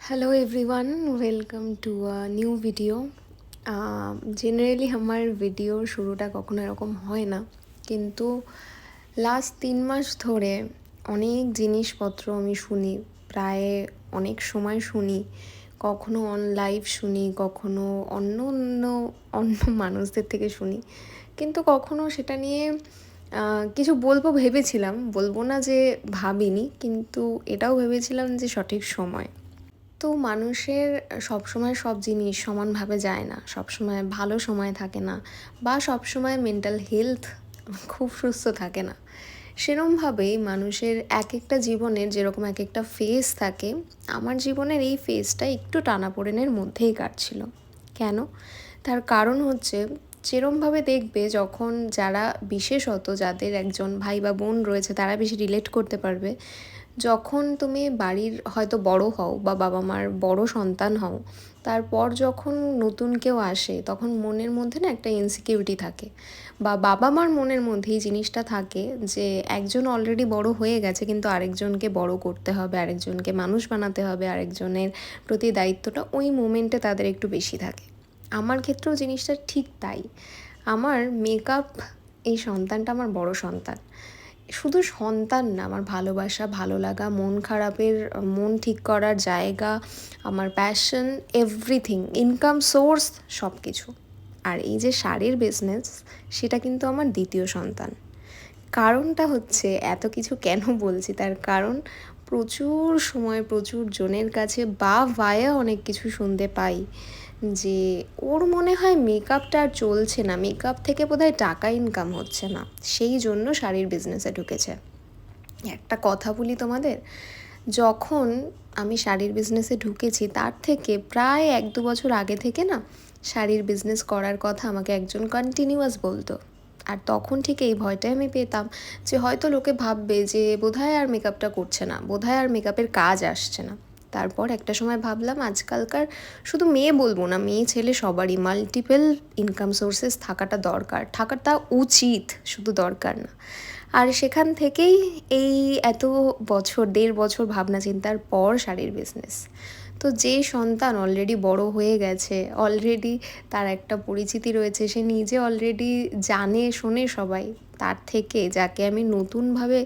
Hello everyone, welcome to a new video. Generally আমার ভিডিওর শুরুটা কখনো এরকম হয় না, কিন্তু লাস্ট 3 মাস ধরে অনেক জিনিসপত্র আমি শুনি, প্রায় অনেক সময় শুনি। কখনো অন লাইভ শুনি, কখনো অন্য অন্য অন্য মানুষদের থেকে শুনি, কিন্তু কখনো সেটা নিয়ে কিছু বলবো ভেবেছিলাম, বলবো না যে ভাবিনি, কিন্তু এটাও ভেবেছিলাম যে সঠিক সময়। তো মানুষের সবসময় সব জিনিস সমানভাবে যায় না, সবসময় ভালো সময় থাকে না, বা সবসময় মেন্টাল হেলথ খুব সুস্থ থাকে না। সেরমভাবেই মানুষের এক একটা জীবনের যেরকম এক একটা ফেজ থাকে, আমার জীবনের এই ফেজটা একটু টানাপোড়েনের মধ্যেই কাটছিল। কেন? তার কারণ হচ্ছে, যেরমভাবে দেখবে যখন যারা বিশেষত যাদের একজন ভাই বা বোন রয়েছে তারা বেশি রিলেট করতে পারবে, যখন তুমি বাড়ির হয়তো বড় হও বা বাবা মার বড় সন্তান হও, তারপর যখন নতুন কেউ আসে তখন মনের মধ্যে না একটা ইনসিকিউরিটি থাকে, বা বাবা মার মনের মধ্যে এই জিনিসটা থাকে যে একজন অলরেডি বড় হয়ে গেছে, কিন্তু আরেকজনকে বড় করতে হবে, আরেকজনকে মানুষ বানাতে হবে, আরেকজনের প্রতি দায়িত্বটা ওই মোমেন্টে তাদের একটু বেশি থাকে। আমার ক্ষেত্রেও জিনিসটা ঠিক তাই। আমার মেকআপ, এই সন্তানটা আমার বড় সন্তান। শুধু সন্তান না, আমার ভালোবাসা, ভালো লাগা, মন খারাপের মন ঠিক করার জায়গা, আমার প্যাশন, এভরিথিং, ইনকাম সোর্স, সব কিছু। আর এই যে শাড়ির বিজনেস, সেটা কিন্তু আমার দ্বিতীয় সন্তান। কারণটা হচ্ছে, এত কিছু কেন বলছি তার কারণ, প্রচুর সময় প্রচুর জনের কাছে বা ভায়া অনেক কিছু শুনতে পাই যে ওর মনে হয় মেকআপটা আর চলছে না, মেকআপ থেকে বোধহয় টাকা ইনকাম হচ্ছে না, সেই জন্য শাড়ির বিজনেসে ঢুকেছে। একটা কথা বলি তোমাদের, যখন আমি শাড়ির বিজনেসে ঢুকেছি তার থেকে প্রায় 1-2 বছর আগে থেকে না, শাড়ির বিজনেস করার কথা আমাকে একজন কন্টিনিউয়াস বলতো। আর তখন ঠিক এই ভয়টাই আমি পেতাম যে হয়তো লোকে ভাববে যে বোধহয় আর মেকআপটা করছে না, বোধহয় আর মেকআপের কাজ আসছে না। তারপর একটা সময় ভাবলাম, আজকালকার শুধু মেয়ে বলবো না, মেয়ে ছেলে সবারই মাল্টিপল ইনকাম সোর্সেস থাকাটা উচিত, শুধু দরকার না। আর সেখান থেকেই এই এত বছর, 1.5 বছর ভাবনা চিন্তার পর শাড়ির বিজনেস। তো যে সন্তান অলরেডি বড় হয়ে গেছে, অলরেডি তার একটা পরিচিতি রয়েছে, সে নিজে অলরেডি জানে শোনে সবাই, তার থেকে যাকে আমি নতুনভাবে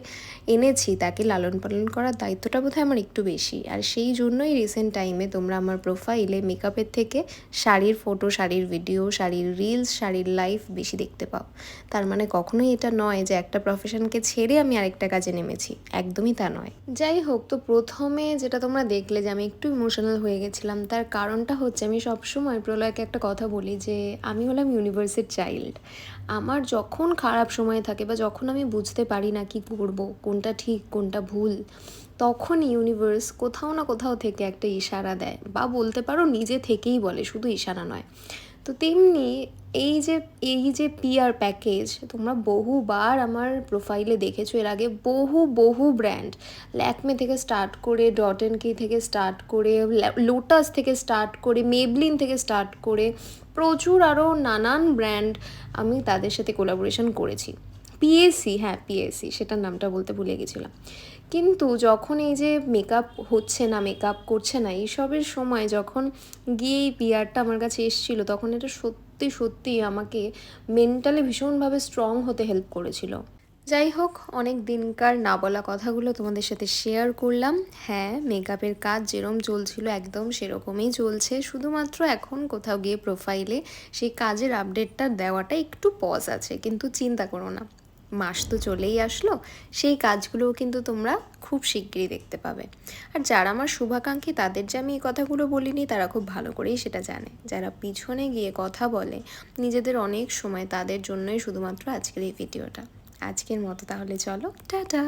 এনেছি তাকে লালন পালন করার দায়িত্বটা বোধহয় আমার একটু বেশি। আর সেই জন্যই রিসেন্ট টাইমে তোমরা আমার প্রোফাইলে মেকআপের থেকে শাড়ির ফটো, শাড়ির ভিডিও, শাড়ির রিলস, শাড়ির লাইফ বেশি দেখতে পাও। তার মানে কখনোই এটা নয় যে একটা প্রফেশনকে ছেড়ে আমি আরেকটা কাজে নেমেছি, একদমই তা নয়। যাই হোক, তো প্রথমে যেটা তোমরা দেখলে যে আমি একটু ইমোশনাল হয়ে গেছিলাম, তার কারণটা হচ্ছে, আমি সবসময় প্রলয়কে একটা কথা বলি যে আমি হলাম ইউনিভার্সের চাইল্ড। আমার যখন খারাপ সময় থাকে বা যখন আমি বুঝতে পারি না কি করব, কোনটা ঠিক কোনটা ভুল, তখন ইউনিভার্স কোথাও না কোথাও থেকে একটা ইশারা দেয়, বা বলতে পারো নিজে থেকেই বলে, শুধু ইশারা নয়। তো তেমনি এই যে পিআর প্যাকেজ, তোমরা বহুবার আমার প্রোফাইলে দেখেছো এর আগে, বহু ব্র্যান্ড, ল্যাকমে থেকে স্টার্ট করে, ডট অ্যান্ড কি থেকে স্টার্ট করে, লোটাস থেকে স্টার্ট করে, মেবলিন থেকে স্টার্ট করে, প্রচুর আরও নানান ব্র্যান্ড, আমি তাদের সাথে কোলাবোরেশন করেছি। পিএসসি, হ্যাঁ পিএসসি, সেটার নামটা বলতে ভুলে গেছিলাম। কিন্তু যখন এই যে মেকআপ হচ্ছে না, মেকআপ করছে না, এইসবের সময় যখন গিয়ে এই পিআরটা আমার কাছে এসেছিলো, তখন এটা সত্যি সত্যি আমাকে মেন্টালি ভীষণভাবে স্ট্রং হতে হেল্প করেছিল। যাই হোক, অনেক দিনকার না বলা কথাগুলো তোমাদের সাথে শেয়ার করলাম। হ্যাঁ, মেকআপের কাজ যেরকম চলছিল একদম সেরকমই চলছে, শুধুমাত্র এখন কোথাও গিয়ে প্রোফাইলে সেই কাজের আপডেটটা দেওয়াটা একটু পজ আছে, কিন্তু চিন্তা করো না, মাস তো চলেই আসলো, সেই কাজগুলোও কিন্তু তোমরা খুব শিগগিরই দেখতে পাবে। আর যারা আমার শুভাকাঙ্ক্ষী, তাদের যে আমি এই কথাগুলো বলিনি, তারা খুব ভালো করেই সেটা জানে। যারা পিছনে গিয়ে কথা বলে নিজেদের অনেক সময়, তাদের জন্যই শুধুমাত্র আজকের এই ভিডিওটা। আজকের মতো তাহলে চলো, টাটা।